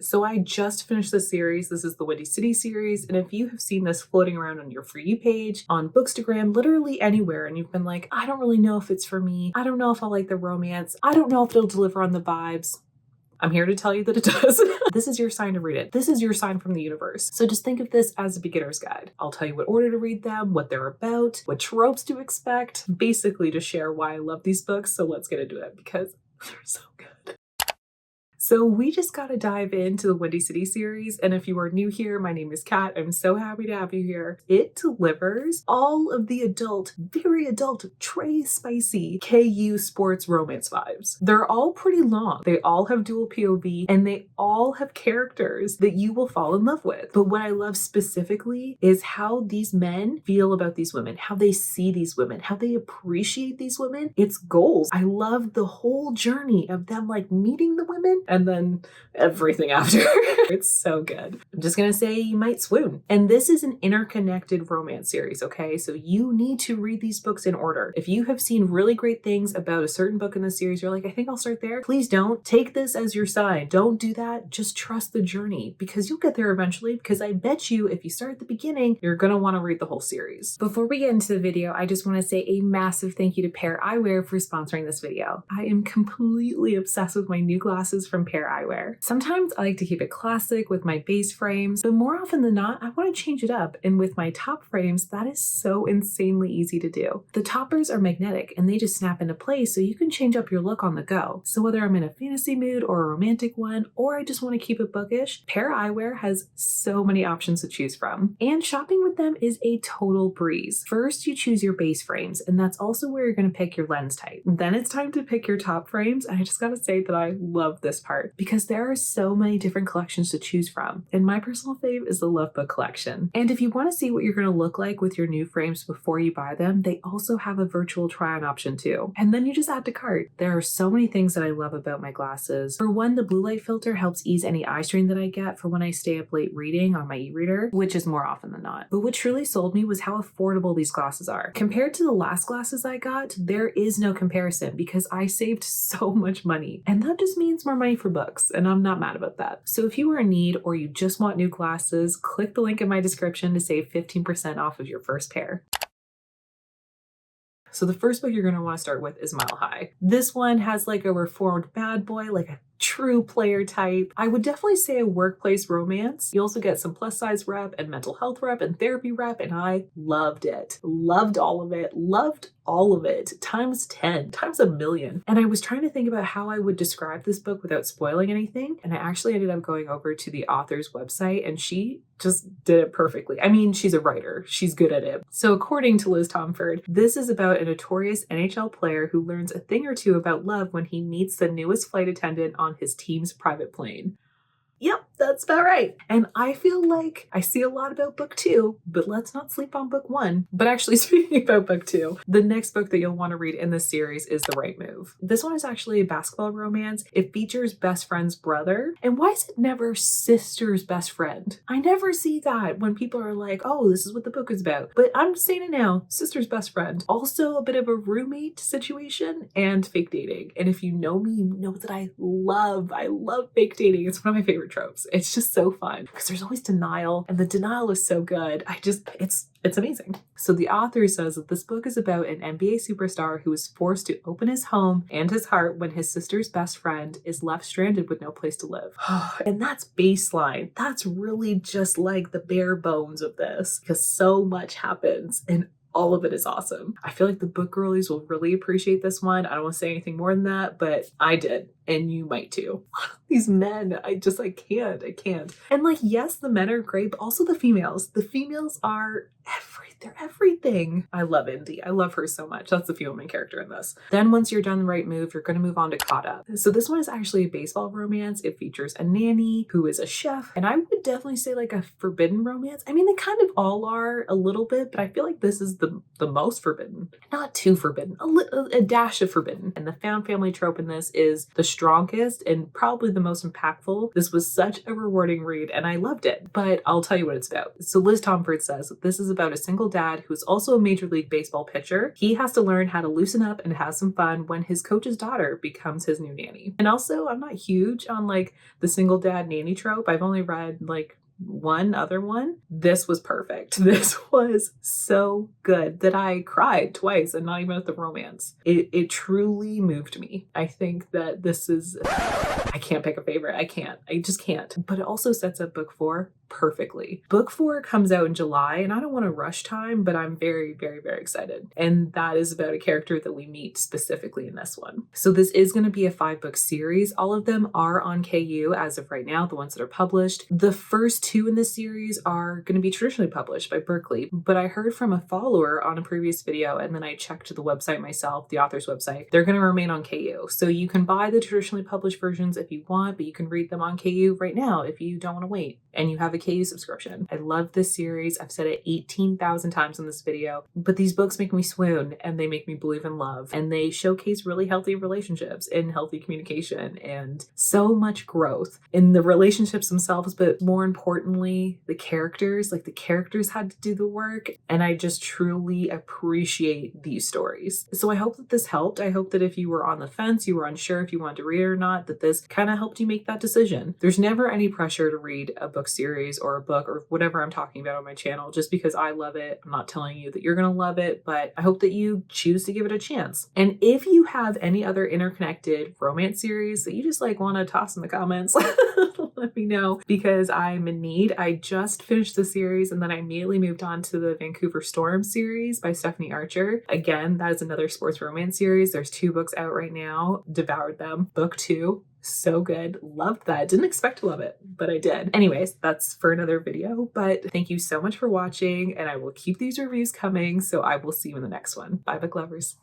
So I just finished this series. This is the Windy City series. And if you have seen this floating around on your For You page, on Bookstagram, literally anywhere, and you've been like, I don't really know if it's for me. I don't know if I like the romance. I don't know if it'll deliver on the vibes. I'm here to tell you that it does. This is your sign to read it. This is your sign from the universe. So just think of this as a beginner's guide. I'll tell you what order to read them, what they're about, what tropes to expect, basically to share why I love these books. So let's get into it because they're so good. So we just got to dive into the Windy City series. And if you are new here, my name is Kat. I'm so happy to have you here. It delivers all of the adult, very adult, tray spicy KU sports romance vibes. They're all pretty long. They all have dual POV and they all have characters that you will fall in love with. But what I love specifically is how these men feel about these women, how they see these women, how they appreciate these women. It's goals. I love the whole journey of them like meeting the women and then everything after. It's so good. I'm just gonna say you might swoon. And this is an interconnected romance series, okay? So you need to read these books in order. If you have seen really great things about a certain book in the series, you're like, I think I'll start there. Please don't. Take this as your sign. Don't do that. Just trust the journey because you'll get there eventually, because I bet you if you start at the beginning, you're gonna wanna read the whole series. Before we get into the video, I just wanna say a massive thank you to Pair Eyewear for sponsoring this video. I am completely obsessed with my new glasses from Pair Eyewear. Sometimes I like to keep it classic with my base frames, but more often than not, I want to change it up. And with my top frames, that is so insanely easy to do. The toppers are magnetic and they just snap into place so you can change up your look on the go. So whether I'm in a fantasy mood or a romantic one, or I just want to keep it bookish, Pair Eyewear has so many options to choose from. And shopping with them is a total breeze. First, you choose your base frames, and that's also where you're going to pick your lens type. Then it's time to pick your top frames, and I just gotta say that I love this part because there are so many different collections to choose from. And my personal fave is the Love Book collection. And if you want to see what you're going to look like with your new frames before you buy them, they also have a virtual try-on option too. And then you just add to cart. There are so many things that I love about my glasses. For one, the blue light filter helps ease any eye strain that I get for when I stay up late reading on my e-reader, which is more often than not. But what truly sold me was how affordable these glasses are. Compared to the last glasses I got, there is no comparison because I saved so much money. And that just means more money for books, and I'm not mad about that. So if you are in need or you just want new glasses, click the link in my description to save 15% off of your first pair. So the first book you're going to want to start with is Mile High. This one has like a reformed bad boy, like a true player type. I would definitely say a workplace romance. You also get some plus size rep and mental health rep and therapy rep, and I loved it. Loved all of it. Loved all of it times 10, times a million. And I was trying to think about how I would describe this book without spoiling anything. And I actually ended up going over to the author's website and she just did it perfectly. I mean, she's a writer. She's good at it. So according to Liz Tomforde, this is about a notorious NHL player who learns a thing or two about love when he meets the newest flight attendant on his team's private plane. Yep, that's about right. And I feel like I see a lot about book 2, but let's not sleep on book 1. But actually, speaking about book 2, the next book that you'll want to read in this series is The Right Move. This one is actually a basketball romance. It features best friend's brother. And why is it never sister's best friend? I never see that when people are like, oh, this is what the book is about. But I'm saying it now, sister's best friend. Also a bit of a roommate situation and fake dating. And if you know me, you know that I love fake dating. It's one of my favorite tropes. It's just so fun because there's always denial and the denial is so good. It's amazing. So the author says that this book is about an NBA superstar who is forced to open his home and his heart when his sister's best friend is left stranded with no place to live. And that's baseline. That's really just like the bare bones of this because so much happens and all of it is awesome. I feel like the book girlies will really appreciate this one. I don't want to say anything more than that, but I did. And you might too. These men, I can't. And like, yes, the men are great, but also the females. The females are they're everything. I love Indy. I love her so much. That's the female main character in this. Then once you're done The Right Move, you're going to move on to Caught Up. So this one is actually a baseball romance. It features a nanny who is a chef. And I would definitely say like a forbidden romance. I mean, they kind of all are a little bit, but I feel like this is the most forbidden. Not too forbidden, a dash of forbidden. And the found family trope in this is the strongest and probably the most impactful. This was such a rewarding read and I loved it, but I'll tell you what it's about. So Liz Tomforde says that this is about a single single dad who's also a Major League Baseball pitcher. He has to learn how to loosen up and have some fun when his coach's daughter becomes his new nanny. And also, I'm not huge on like the single dad nanny trope. I've only read like one other one. This was perfect. This was so good that I cried twice, and not even at the romance. It truly moved me. I think that this is, I can't pick a favorite. I just can't. But it also sets up book 4 perfectly. Book 4 comes out in July, and I don't want to rush time, but I'm very, very, very excited. And that is about a character that we meet specifically in this one. So this is going to be a 5-book series. All of them are on KU as of right now, the ones that are published. The first 2 in this series are going to be traditionally published by Berkeley, but I heard from a follower on a previous video, and then I checked the website myself, the author's website, they're going to remain on KU. So you can buy the traditionally published versions if you want, but you can read them on KU right now if you don't want to wait and you have a KU subscription. I love this series. I've said it 18,000 times in this video, but these books make me swoon, and they make me believe in love, and they showcase really healthy relationships and healthy communication and so much growth in the relationships themselves, but more importantly, the characters. Like, the characters had to do the work, and I just truly appreciate these stories. So I hope that this helped. I hope that if you were on the fence, you were unsure if you wanted to read it or not, that this kind of helped you make that decision. There's never any pressure to read a book series or a book or whatever I'm talking about on my channel just because I love it. I'm not telling you that you're going to love it, but I hope that you choose to give it a chance. And if you have any other interconnected romance series that you just like want to toss in the comments, let me know, because I'm in need. I just finished the series, and then I immediately moved on to the Vancouver Storm series by Stephanie Archer. Again, that is another sports romance series. There's 2 books out right now. Devoured them. Book 2. So good. Loved that. Didn't expect to love it, but I did. Anyways, that's for another video, but thank you so much for watching, and I will keep these reviews coming, so I will see you in the next one. Bye, book lovers.